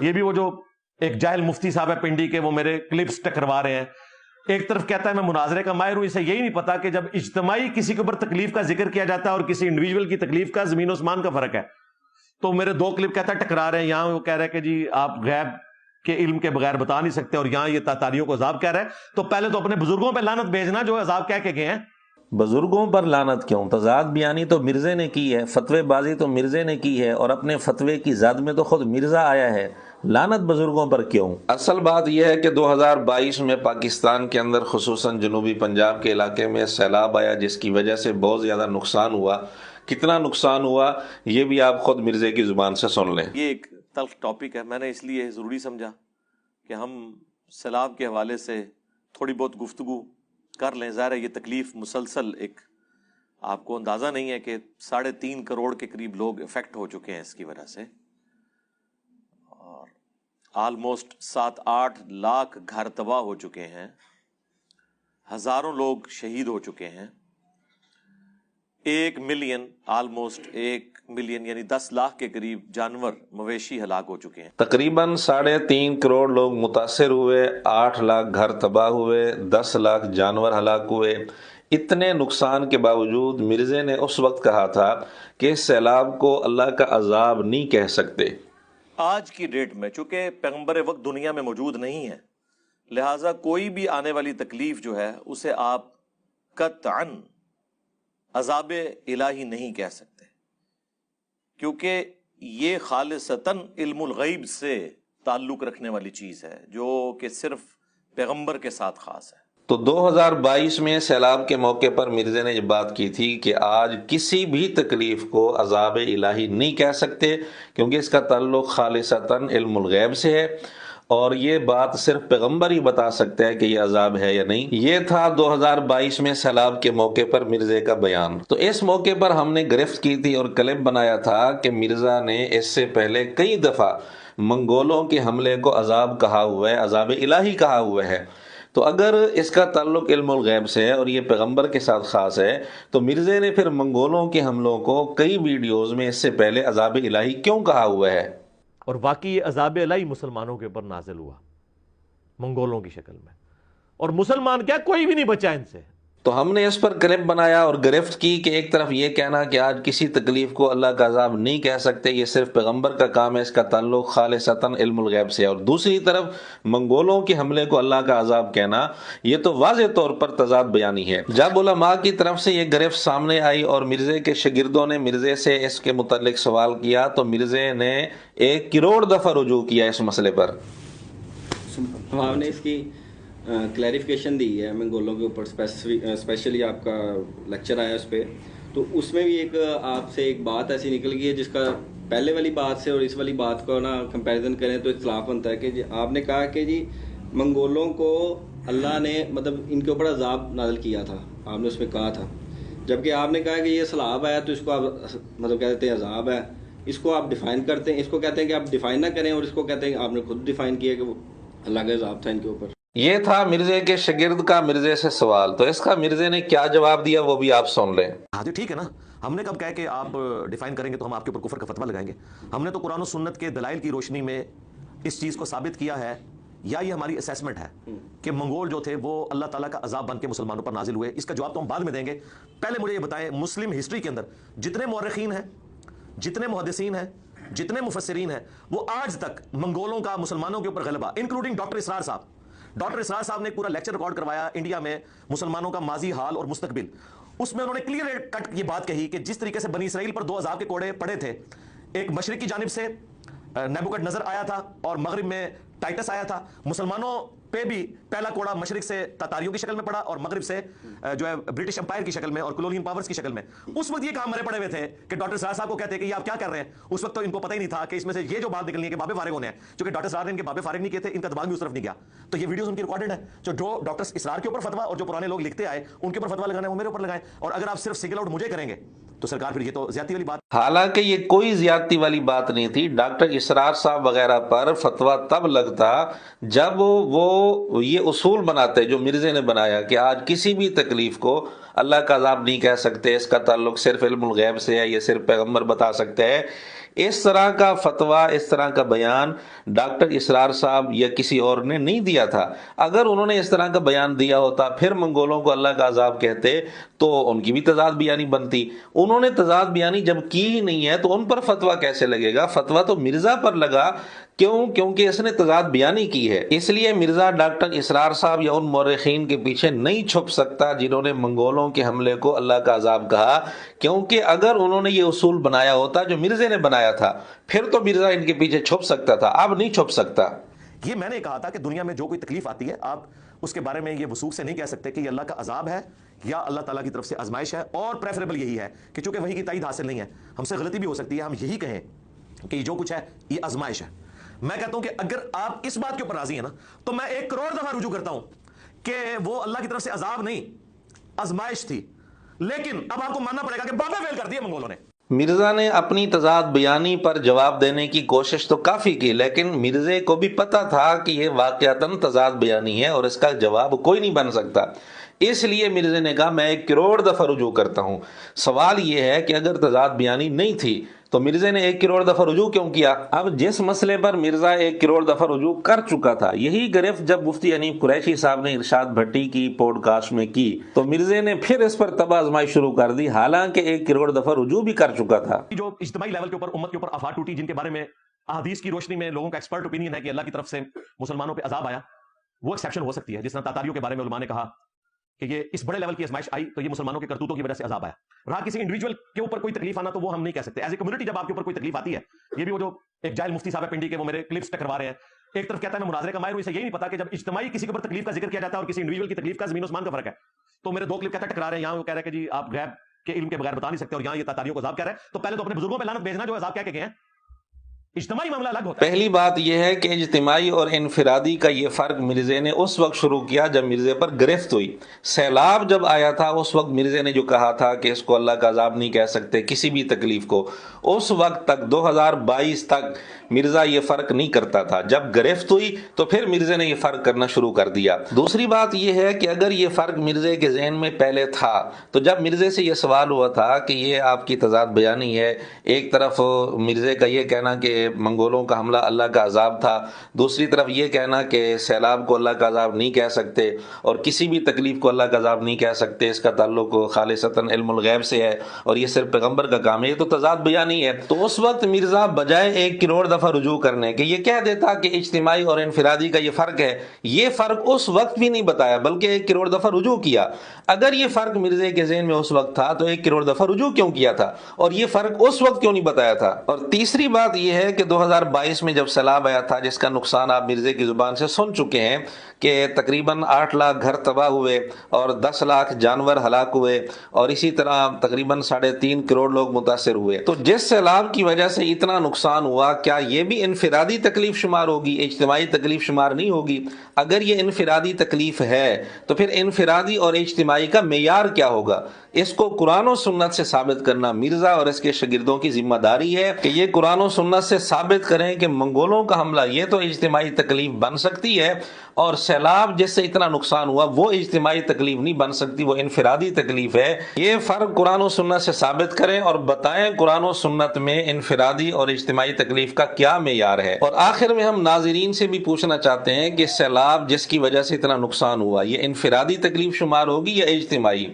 یہ بھی وہ جو ایک جاہل مفتی صاحب ہے پنڈی کے، وہ میرے کلپس ٹکروا رہے ہیں. ایک طرف کہتا ہے میں مناظرے کا ماہر ہوں، اسے یہی نہیں پتا کہ جب اجتماعی کسی کے اوپر تکلیف کا ذکر کیا جاتا ہے اور کسی انڈیویجول کی تکلیف کا زمین و اسمان کا فرق ہے. تو میرے 2 کلپ کہتا ہے ٹکرا رہے ہیں. یہاں وہ کہہ رہا ہے کہ جی آپ غیب کے علم کے بغیر بتا نہیں سکتے، اور یہاں یہ تاتاریوں کو عذاب کہہ رہا ہے. تو پہلے تو اپنے بزرگوں پہ لعنت بھیجنا جو عذاب کہہ کے گئے ہیں. بزرگوں پر لعنت کیوں؟ تضاد بیانی تو مرزے نے کی ہے، فتوے بازی تو مرزے نے کی ہے، اور اپنے فتوے کی زد میں تو خود مرزا آیا ہے. لعنت بزرگوں پر کیوں؟ اصل بات یہ ہے کہ 2022 میں پاکستان کے اندر خصوصاً جنوبی پنجاب کے علاقے میں سیلاب آیا، جس کی وجہ سے بہت زیادہ نقصان ہوا. کتنا نقصان ہوا یہ بھی آپ خود مرزے کی زبان سے سن لیں. یہ ایک تلخ ٹاپک ہے، میں نے اس لیے ضروری سمجھا کہ ہم سیلاب کے حوالے سے تھوڑی بہت گفتگو کر لیں. ظاہر ہے یہ تکلیف مسلسل، ایک آپ کو اندازہ نہیں ہے کہ 3.5 کروڑ کے قریب لوگ افیکٹ ہو چکے ہیں اس کی وجہ سے، اور آلموسٹ 7-8 لاکھ گھر تباہ ہو چکے ہیں، ہزاروں لوگ شہید ہو چکے ہیں. 1 ملین، آلموسٹ 1 ملین یعنی 10 لاکھ کے قریب جانور مویشی ہلاک ہو چکے ہیں. تقریباً 3.5 کروڑ لوگ متاثر ہوئے، 8 لاکھ گھر تباہ ہوئے، 10 لاکھ جانور ہلاک ہوئے. اتنے نقصان کے باوجود مرزے نے اس وقت کہا تھا کہ اس سیلاب کو اللہ کا عذاب نہیں کہہ سکتے. آج کی ڈیٹ میں چونکہ پیغمبر وقت دنیا میں موجود نہیں ہے، لہٰذا کوئی بھی آنے والی تکلیف جو ہے اسے آپ قطعاً عذاب الہی نہیں کہہ سکتے، کیونکہ یہ خالصتاً علم الغیب سے تعلق رکھنے والی چیز ہے جو کہ صرف پیغمبر کے ساتھ خاص ہے. تو 2022 میں سیلاب کے موقع پر مرزے نے یہ بات کی تھی کہ آج کسی بھی تکلیف کو عذاب الہی نہیں کہہ سکتے، کیونکہ اس کا تعلق خالصتاً علم الغیب سے ہے، اور یہ بات صرف پیغمبر ہی بتا سکتا ہے کہ یہ عذاب ہے یا نہیں. یہ تھا 2022 میں سیلاب کے موقع پر مرزے کا بیان. تو اس موقع پر ہم نے گرفت کی تھی اور کلپ بنایا تھا کہ مرزا نے اس سے پہلے کئی دفعہ منگولوں کے حملے کو عذاب کہا ہوا ہے، عذاب الہی کہا ہوا ہے. تو اگر اس کا تعلق علم الغیب سے ہے اور یہ پیغمبر کے ساتھ خاص ہے، تو مرزے نے پھر منگولوں کے حملوں کو کئی ویڈیوز میں اس سے پہلے عذاب الہی کیوں کہا ہوا ہے؟ اور واقعی یہ عذاب الہی مسلمانوں کے اوپر نازل ہوا منگولوں کی شکل میں، اور مسلمان کیا کوئی بھی نہیں بچا ان سے. تو ہم نے اس پر کلپ بنایا اور گرفت کی کہ ایک طرف یہ کہنا کہ آج کسی تکلیف کو اللہ کا عذاب نہیں کہہ سکتے، یہ صرف پیغمبر کا کام ہے، اس کا تعلق خالصتاً علم الغیب سے ہے، اور دوسری طرف منگولوں کے حملے کو اللہ کا عذاب کہنا، یہ تو واضح طور پر تضاد بیانی ہے. جب علماء کی طرف سے یہ گرفت سامنے آئی اور مرزے کے شاگردوں نے مرزے سے اس کے متعلق سوال کیا، تو مرزے نے 1 کروڑ دفعہ رجوع کیا اس مسئلے پر. ہم نے اس کی کلیریفیکیشن دی ہے منگولوں کے اوپر، اسپیشلی آپ کا لیکچر آیا اس پہ، تو اس میں بھی ایک آپ سے ایک بات ایسی نکل گئی ہے جس کا پہلے والی بات سے اور اس والی بات کو نا کمپیریزن کریں تو اختلاف بنتا ہے. کہ آپ نے کہا کہ جی منگولوں کو اللہ نے مطلب ان کے اوپر عذاب نازل کیا تھا، آپ نے اس میں کہا تھا، جبکہ آپ نے کہا کہ یہ سیلاب آیا تو اس کو آپ مطلب کہہ دیتے ہیں عذاب ہے. اس کو آپ ڈیفائن کرتے ہیں، اس کو کہتے ہیں کہ آپ ڈیفائن نہ کریں، اور اس کو کہتے ہیں کہ آپ نے خود ڈیفائن کیا کہ وہ اللہ کا عذاب تھا ان کے اوپر. یہ تھا مرزے کے شاگرد کا مرزے سے سوال. تو اس کا مرزے نے کیا جواب دیا وہ بھی آپ سن لیں. ہاں جی ٹھیک ہے نا، ہم نے کب کہا کہ آپ ڈیفائن کریں گے تو ہم آپ کے اوپر کفر کا فتویٰ لگائیں گے. ہم نے تو قرآن و سنت کے دلائل کی روشنی میں اس چیز کو ثابت کیا ہے، یا یہ ہماری اسیسمنٹ ہے کہ منگول جو تھے وہ اللہ تعالیٰ کا عذاب بن کے مسلمانوں پر نازل ہوئے. اس کا جواب تو ہم بعد میں دیں گے. پہلے مجھے یہ بتائیں، مسلم ہسٹری کے اندر جتنے مورخین ہیں، جتنے محدثین ہیں، جتنے مفسرین ہیں، وہ آج تک منگولوں کا مسلمانوں کے اوپر غلبہ، انکلوڈنگ ڈاکٹر اسرار صاحب. ڈاکٹر اسرار صاحب نے ایک پورا لیکچر ریکارڈ کروایا انڈیا میں مسلمانوں کا ماضی، حال اور مستقبل. اس میں انہوں نے کلیئر کٹ یہ بات کہی کہ جس طریقے سے بنی اسرائیل پر 2 عذاب کے کوڑے پڑے تھے، ایک مشرق کی جانب سے نیبوکڈ نظر آیا تھا اور مغرب میں ٹائٹس آیا تھا. مسلمانوں پہ بھی پہلا کوڑا مشرق سے تاتاریوں کی شکل میں پڑا اور مغرب سے جو ہے برٹش امپائر کی شکل میں اور کولونین پاورز کی شکل میں. اس وقت یہ کہاں مرے پڑے ہوئے تھے کہ ڈاکٹر سرار صاحب کو کہتے ہیں کہ یہ آپ کیا کر رہے ہیں. اس وقت تو ان کو پتہ ہی نہیں تھا کہ اس میں سے یہ جو بات نکلنی ہے کہ بابے فارغ ہونے ہیں، چونکہ ڈاکٹر سرار نے ان کے بابے فارغ نہیں کیے تھے، ان کا دماغ بھی اس طرف نہیں گیا. تو یہ ویڈیوز ان کی ریکارڈڈ ہے. جو ڈاکٹر اسرار کے اوپر فتویٰ اور جو پرانے لوگ لکھتے آئے ان کے اوپر فتویٰ لگانا ہے وہ میرے اوپر لگائیں. اور اگر آپ صرف سنگل آؤٹ مجھے کریں گے تو سرکار پھر یہ تو زیادتی والی بات. حالانکہ یہ کوئی زیادتی والی بات نہیں تھی. ڈاکٹر اسرار صاحب وغیرہ پر فتویٰ تب لگتا جب وہ یہ اصول بناتے جو مرزے نے بنایا کہ آج کسی بھی تکلیف کو اللہ کا عذاب نہیں کہہ سکتے، اس کا تعلق صرف علم الغیب سے ہے، یہ صرف پیغمبر بتا سکتے ہیں. اس طرح کا فتویٰ، اس طرح کا بیان ڈاکٹر اسرار صاحب یا کسی اور نے نہیں دیا تھا۔ اگر انہوں نے اس طرح کا بیان دیا ہوتا، پھر منگولوں کو اللہ کا عذاب کہتے، تو ان کی بھی تضاد بیانی بنتی۔ انہوں نے تضاد بیانی جب کی ہی نہیں ہے تو ان پر فتویٰ کیسے لگے گا؟ فتویٰ تو مرزا پر لگا، کیوں؟ کیونکہ اس نے تضاد بیانی کی ہے۔ اس لیے مرزا ڈاکٹر اسرار صاحب یا ان مورخین کے پیچھے نہیں چھپ سکتا جنہوں نے منگولوں کے حملے کو اللہ کا عذاب کہا، کیونکہ اگر انہوں نے یہ اصول بنایا ہوتا جو مرزے نے بنایا تھا، پھر تو مرزا ان کے پیچھے چھپ سکتا تھا، اب نہیں چھپ سکتا۔ یہ میں نے کہا تھا کہ دنیا میں جو کوئی تکلیف آتی ہے، آپ اس کے بارے میں یہ وثوق سے نہیں کہہ سکتے کہ یہ اللہ کا عذاب ہے یا اللہ تعالیٰ کی طرف سے آزمائش ہے، اور پریفریبل یہی ہے کہ چونکہ وحی کی تائید حاصل نہیں ہے، ہم سے غلطی بھی ہو سکتی ہے، ہم یہی کہیں کہ جو کچھ ہے یہ آزمائش ہے۔ میں کہتا ہوں کہ اگر آپ اس بات کے اوپر راضی ہیں نا، تو میں 1 کروڑ دفعہ رجوع کرتا ہوں کہ وہ اللہ کی طرف سے عذاب نہیں، آزمائش تھی، لیکن اب آپ کو ماننا پڑے گا کہ بابا فیل کر دیا منگولوں نے۔ مرزا نے اپنی تضاد بیانی پر جواب دینے کی کوشش تو کافی کی، لیکن مرزے کو بھی پتا تھا کہ یہ واقعتاً تضاد بیانی ہے اور اس کا جواب کوئی نہیں بن سکتا۔ اس لیے مرزے نے کہا میں 1 کروڑ دفعہ رجوع کرتا ہوں۔ سوال یہ ہے کہ اگر تضاد بیانی نہیں تھی تو مرزے نے 1 کروڑ دفعہ رجوع کیوں کیا؟ اب جس مسئلے پر مرزا 1 کروڑ دفعہ رجوع کر چکا تھا، یہی گرفت جب مفتی حنیف قریشی صاحب نے ارشاد بھٹی کی پوڈ کاسٹ میں کی، تو مرزے نے پھر اس پر تباہ آزمائی شروع کر دی، حالانکہ 1 کروڑ دفعہ رجوع بھی کر چکا تھا۔ جو اجتماعی لیول کے اوپر امت کے اوپر آفات ٹوٹی، جن کے بارے میں احادیث کی روشنی میں لوگوں کا ایکسپرٹ اوپینین ہے کہ اللہ کی طرف سے مسلمانوں پہ عذاب آیا، وہ ایکسیپشن ہو سکتی ہے۔ جس طرح تاتاریوں کے بارے میں علماء نے کہا کہ یہ اس بڑے لیول کی آزمائش آئی تو یہ مسلمانوں کے کرتوتوں کی وجہ سے عذاب آیا۔ رہا کسی انڈیویجول کے اوپر کوئی تکلیف آنا تو وہ ہم نہیں کہہ سکتے۔ ایز اے کمیونٹی جب آپ کے اوپر کوئی تکلیف آتی ہے، یہ بھی وہ جو ایک جاہل مفتی صاحب ہے پنڈی کے، وہ میرے کلپس ٹکروا رہے ہیں، ایک طرف کہتا ہے میں مناظرے کا ماہر ہوں، اسے یہی نہیں پتا کہ جب اجتماعی کسی کے اوپر تکلیف کا ذکر کیا جاتا ہے اور کسی انڈیویجول کی تکلیف کا زمین و آسمان کا فرق ہے، تو میرے 2 کلپ کہتا ہے ٹکرا رہے ہیں، یہاں وہ کہہ رہا ہے کہ جی آپ غیب کے علم کے بغیر بتا نہیں سکتے، اور یہاں یہ تاتاریوں کو عذاب کہہ رہا ہے۔ تو پہلے تو اپنے بزرگوں پہ لعنت بھیجنا جو عذاب کہہ کے گئے ہیں، اجتماعی معاملہ الگ ہوتا ہے۔ پہلی بات یہ ہے کہ اجتماعی اور انفرادی کا یہ فرق مرزے نے اس وقت شروع کیا جب مرزے پر گرفت ہوئی۔ سیلاب جب آیا تھا اس وقت مرزے نے جو کہا تھا کہ اس کو اللہ کا عذاب نہیں کہہ سکتے کسی بھی تکلیف کو، اس وقت تک 2022 تک مرزا یہ فرق نہیں کرتا تھا۔ جب گرفت ہوئی تو پھر مرزے نے یہ فرق کرنا شروع کر دیا۔ دوسری بات یہ ہے کہ اگر یہ فرق مرزے کے ذہن میں پہلے تھا تو جب مرزے سے یہ سوال ہوا تھا کہ یہ آپ کی تضاد بیانی ہے، ایک طرف مرزے کا یہ کہنا کہ منگولوں کا حملہ اللہ کا عذاب تھا، دوسری طرف یہ کہنا کہ سیلاب کو اللہ کا عذاب نہیں کہہ سکتے اور کسی بھی تکلیف کو اللہ کا عذاب نہیں کہہ سکتے، اس کا تعلق خالصتاً علم الغیب سے ہے اور یہ صرف پیغمبر کا کام ہے، یہ تو تضاد بیانی ہے۔ تو اس وقت مرزا بجائے 1 کروڑ دفعہ رجوع کرنے کہ یہ کہہ دیتا کہ اجتماعی اور انفرادی کا یہ فرق ہے، یہ فرق اس وقت بھی نہیں بتایا بلکہ 1 کروڑ دفعہ رجوع کیا۔ اگر یہ فرق مرزے کے ذہن میں اس وقت تھا تو 1 کروڑ دفعہ رجوع کیوں کیا تھا اور یہ فرق اس وقت کیوں نہیں بتایا تھا؟ اور تیسری بات یہ ہے کہ 2022 میں جب سیلاب آیا تھا، جس کا نقصان آپ مرزے کی زبان سے سن چکے ہیں کہ تقریباً 8 لاکھ گھر تباہ ہوئے اور 10 لاکھ جانور ہلاک ہوئے اور اسی طرح تقریباً 3.5 کروڑ لوگ متاثر ہوئے، تو جس سیلاب کی وجہ سے اتنا نقصان ہوا، کیا یہ بھی انفرادی تکلیف شمار ہوگی، اجتماعی تکلیف شمار نہیں ہوگی؟ اگر یہ انفرادی تکلیف ہے تو پھر انفرادی اور اجتماعی کا معیار کیا ہوگا؟ اس کو قرآن و سنت سے ثابت کرنا مرزا اور اس کے شاگردوں کی ذمہ داری ہے کہ یہ قرآن و سنت سے ثابت کریں کہ منگولوں کا حملہ یہ تو اجتماعی تکلیف بن سکتی ہے اور سیلاب جس سے اتنا نقصان ہوا وہ اجتماعی تکلیف نہیں بن سکتی، وہ انفرادی تکلیف ہے۔ یہ فرق قرآن و سنت سے ثابت کریں اور بتائیں قرآن و سنت میں انفرادی اور اجتماعی تکلیف کا کیا معیار ہے۔ اور آخر میں ہم ناظرین سے بھی پوچھنا چاہتے ہیں کہ سیلاب جس کی وجہ سے اتنا نقصان ہوا، یہ انفرادی تکلیف شمار ہوگی یا اجتماعی؟